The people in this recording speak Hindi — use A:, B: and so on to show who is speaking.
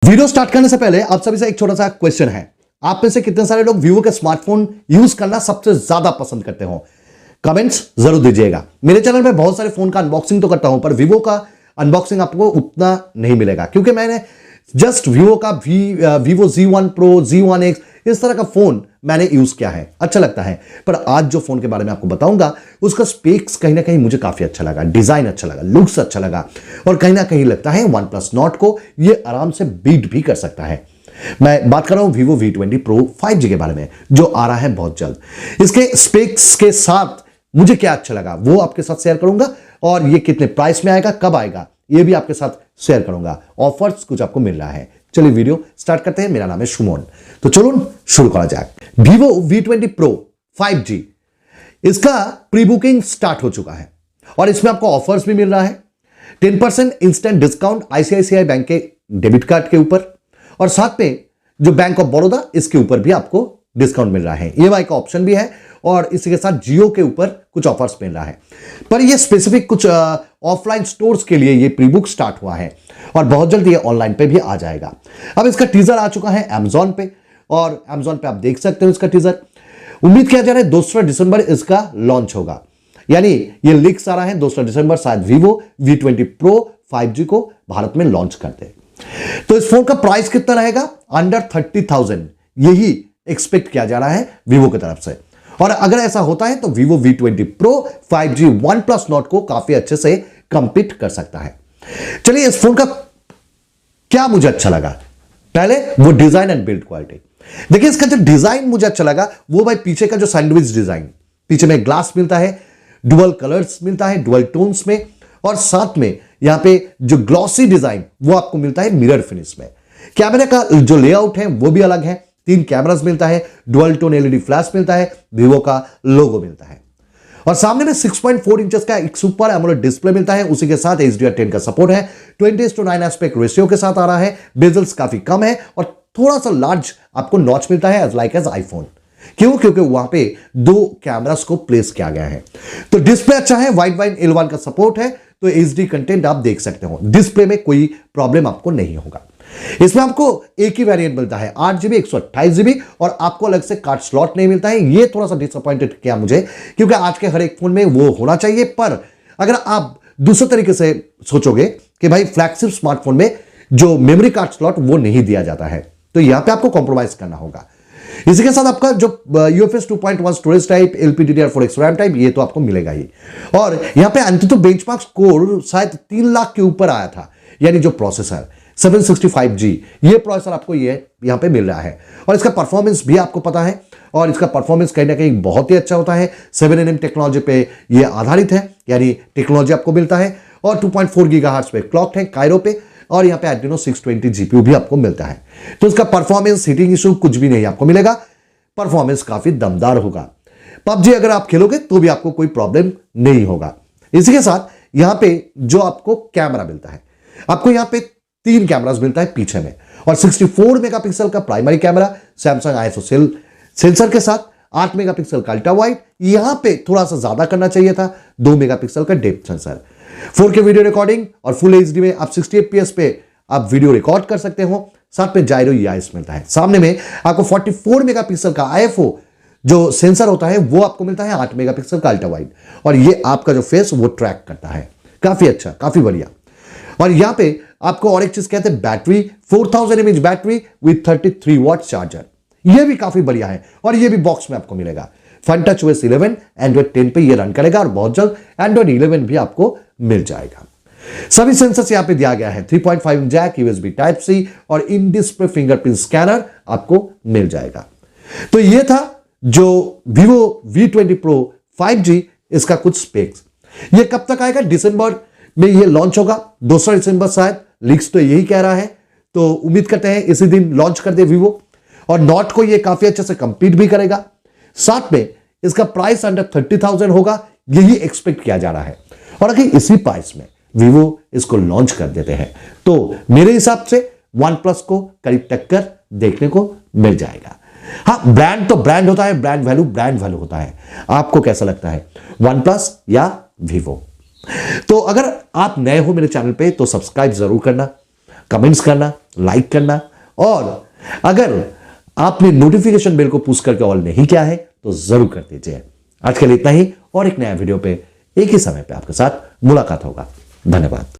A: वीडियो स्टार्ट करने से पहले आप सभी से एक छोटा सा क्वेश्चन है। आप में से कितने सारे लोग वीवो के स्मार्टफोन यूज करना सबसे ज्यादा पसंद करते हो? कमेंट्स जरूर दीजिएगा। मेरे चैनल में बहुत सारे फोन का अनबॉक्सिंग तो करता हूं, पर वीवो का अनबॉक्सिंग आपको उतना नहीं मिलेगा, क्योंकि मैंने जस्ट वीवो का वीवो Z1 Pro, Z1X इस तरह का फोन मैंने यूज किया है, अच्छा लगता है। पर आज जो फोन के बारे में आपको बताऊंगा उसका स्पेक्स कहीं ना कहीं मुझे काफी अच्छा लगा, डिजाइन अच्छा लगा, लुक्स अच्छा लगा, और कहीं ना कहीं लगता है OnePlus Nord को ये आराम से बीट भी कर सकता है। मैं बात कर रहा हूं Vivo V20 Pro 5G के बारे में, जो आ रहा है बहुत जल्द। इसके स्पेक्स के साथ मुझे क्या अच्छा लगा वो आपके साथ शेयर करूंगा, और ये कितने प्राइस में आएगा, कब आएगा, ये भी आपके साथ शेयर करूंगा। ऑफर्स कुछ आपको मिल रहा है। चलिए वीडियो स्टार्ट करते हैं। मेरा नाम है सुमन, तो चलो शुरू करा जाए। Vivo V20 Pro 5G इसका प्री बुकिंग स्टार्ट हो चुका है, और इसमें आपको ऑफर्स भी मिल रहा है। 10% इंस्टेंट डिस्काउंट ICICI बैंक के डेबिट कार्ड के ऊपर, और साथ में जो बैंक ऑफ बड़ौदा इसके ऊपर भी आपको डिस्काउंट मिल रहा है। EMI का ऑप्शन भी है, और इसी के साथ जियो के ऊपर कुछ ऑफर्स मिल रहा है। पर ये स्पेसिफिक कुछ ऑफलाइन स्टोर्स के लिए ये प्री बुक स्टार्ट हुआ है, और बहुत जल्द ये ऑनलाइन पे भी आ जाएगा। अब इसका टीजर आ चुका है Amazon पे, और Amazon पे आप देख सकते हो इसका टीजर। उम्मीद किया जा रहा है 2 दिसंबर इसका लॉन्च होगा, यानी ये लीक्स आ रहा है 2 दिसंबर शायद Vivo V20 Pro 5G को भारत में लॉन्च करते हैं। तो इस फोन का प्राइस कितना रहेगा? अंडर 30,000 यही एक्सपेक्ट किया जा रहा है Vivo की तरफ से। और अगर ऐसा होता है तो Vivo V20 Pro 5G OnePlus Nord को काफी अच्छे से कंपीट कर सकता है। चलिए इस फोन का क्या मुझे अच्छा लगा, पहले वो डिजाइन एंड बिल्ड क्वालिटी। देखिए इसका जो डिजाइन मुझे अच्छा लगा वो भाई पीछे का जो सैंडविच डिजाइन, पीछे में ग्लास मिलता है, डुअल कलर्स मिलता है, डुअल टोन्स में, और साथ में यहां पे जो ग्लॉसी डिजाइन वो आपको मिलता है मिरर फिनिश में। कैमरे का जो लेआउट है वो भी अलग है, 3 कैमरास मिलता है, डुअल टोन LED फ्लैश मिलता है, Vivo का लोगो मिलता है, और सामने में 6.4 इंचेस का एक सुपर एमोलेड डिस्प्ले मिलता है। उसी के साथ HDR10 का सपोर्ट है, 20:9 एस्पेक्ट रेशियो के साथ आ रहा है, बेजल्स काफी कम है, और थोड़ा सा लार्ज आपको नॉच मिलता है एज लाइक एज आईफोन। क्यों? क्योंकि वहां पे 2 कैमरास को प्लेस किया गया है। तो डिस्प्ले अच्छा है, वाइड L1 का सपोर्ट है, तो HD कंटेंट आप देख सकते हो। डिस्प्ले में कोई प्रॉब्लम आपको नहीं होगा। इसमें आपको एक ही वेरिएंट मिलता है 8GB 128GB, और आपको अलग से कार्ड स्लॉट नहीं मिलता है। ये थोड़ा सा डिसअपॉइंटेड किया मुझे, क्योंकि आज के हर एक फोन में वो होना चाहिए। पर अगर आप दूसरे तरीके से सोचोगे कि भाई फ्लैगशिप स्मार्टफोन में जो मेमोरी कार्ड स्लॉट वो नहीं दिया जाता है, तो यहां पे आपको कॉम्प्रोमाइज करना होगा। इसी के साथ आपका जो UFS 2.1 storage type, LPDDR4X RAM type, ये तो आपको मिलेगा ही। और यहां पे अंततः बेंचमार्क स्कोर शायद 3 लाख के ऊपर आया था, यानी जो प्रोसेसर 765G ये प्रोसेसर आपको ये यहां पे मिल रहा है। और इसका परफॉर्मेंस भी आपको पता है, और इसका परफॉर्मेंस कहीं ना कहीं बहुत ही अच्छा होता है। 7nm टेक्नोलॉजी पे ये आधारित है, यानी टेक्नोलॉजी आपको मिलता है, और 2.4 गीगाहर्ट्ज पे क्लॉक है कायरो पे, और यहां पे Adreno 620 GPU भी आपको मिलता है। तो इसका परफॉर्मेंस, हीटिंग इशू कुछ भी नहीं आपको मिलेगा। परफॉर्मेंस काफी दमदार होगा। PUBG अगर आप खेलोगे तो भी आपको कोई प्रॉब्लम नहीं होगा। इसी के साथ यहां पे जो आपको कैमरा मिलता है, आपको यहां पे 3 कैमरास मिलता है पीछे में, और 64 मेगापिक्सल का primary camera Samsung ISO sensor के साथ, 8 मेगापिक्सल का अल्ट्रा वाइड, यहां पे थोड़ा सा ज्यादा करना चाहिए था, 2 मेगापिक्सल का depth sensor, 4K video recording, और फुल HD में आप 60 FPS पे आप वीडियो रिकॉर्ड कर सकते हो। साथ में जायरो EIS मिलता है। सामने में आपको 44 मेगापिक्सल का IFO जो सेंसर होता है वो आपको मिलता है, 8 मेगापिक्सल का अल्ट्रा वाइड, और ये आपका जो फेस वो ट्रैक करता है। काफी अच्छा, काफी बढ़िया। और यहां पे आपको और एक चीज कहते हैं battery, 4000 mAh battery with 33 watt charger, ये भी काफी बढ़िया है, और ये भी बॉक्स में आपको मिलेगा। फन टच OS 11 Android 10 पे ये रन करेगा, और बहुत जल्द Android 11 भी आपको मिल जाएगा। सभी सेंसर्स यहां पे दिया गया है, 3.5 जैक, USB Type-C, और इन डिस्प्ले फिंगरप्रिंट स्कैनर आपको मिल जाएगा। तो ये था जो Vivo V20 Pro 5G इसका कुछ स्पेक्स। ये कब तक आएगा? दिसंबर में ये लॉन्च होगा, 2 दिसंबर शायद, लीक्स तो यही कह रहा है। तो उम्मीद करते हैं इसी दिन लॉन्च कर दे Vivo, और Nord को ये काफी अच्छे से कंपीट भी करेगा। साथ में इसका प्राइस अंडर 30,000 होगा, यही एक्सपेक्ट किया जा रहा है। और अगर इसी प्राइस में Vivo इसको लॉन्च कर देते हैं तो मेरे हिसाब से OnePlus को करीब टक्कर देखने को मिल जाएगा। हाँ, ब्रांड तो ब्रांड होता है, ब्रांड वैल्यू होता है। आपको कैसा लगता है, OnePlus या Vivo? तो अगर आप नए हो मेरे चैनल पे तो सब्सक्राइब जरूर करना, कमेंट्स करना, लाइक करना, और अगर आपने नोटिफिकेशन बेल को पुश करके ऑल नहीं किया है तो जरूर कर दीजिए। आज के लिए इतना ही, और एक नया वीडियो पे एक ही समय पे आपके साथ मुलाकात होगा। धन्यवाद।